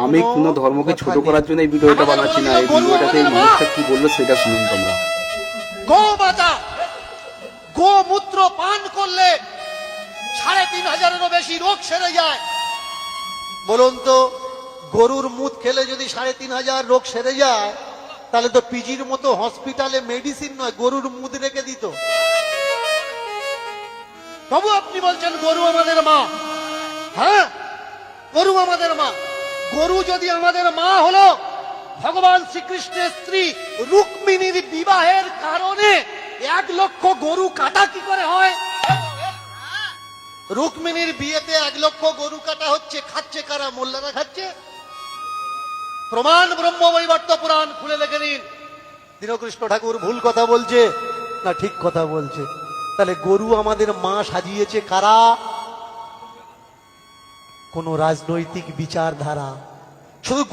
আমি কোনো ধর্মকে ছোট করার জন্য এই ভিডিওটা বানাচ্ছি না। এই ভিডিওটাতে এই মানুষটা কি বললো সেটা শুনুন তোমরা। গোমাতা গোমূত্র পান করলে ৩৫০০-এরও বেশি রোগ সেরে যায়। বলুন তো, গরুর মুত খেলে যদি ৩৫০০ রোগ সেরে যায়, তাহলে তো পিজির মতো হসপিটালে মেডিসিন নয়, গরুর মুদ রেখে দিত। তবু আপনি বলছেন গরু আমাদের মা। হ্যাঁ, গরু আমাদের মা। গরু যদি আমাদের মা হলো, ভগবান শ্রীকৃষ্ণের স্ত্রী রুক্মিণীর বিবাহের কারণে ১,০০,০০০ গরু কাটা কি করে হয়? রুক্মিণীর বিয়েতে ১,০০,০০০ গরু কাটা হচ্ছে। খাচ্ছে কারা? মোল্লারা খাচ্ছে। প্রমাণ ব্রহ্মবৈবর্ত পুরাণ খুলে দেখে নিন। দীনকৃষ্ণ ঠাকুর ভুল কথা বলছে না ঠিক কথা বলছে? তাহলে গরু আমাদের মা সাজিয়েছে কারা? কোন রাজনৈতিক বিচারধারা। শুধু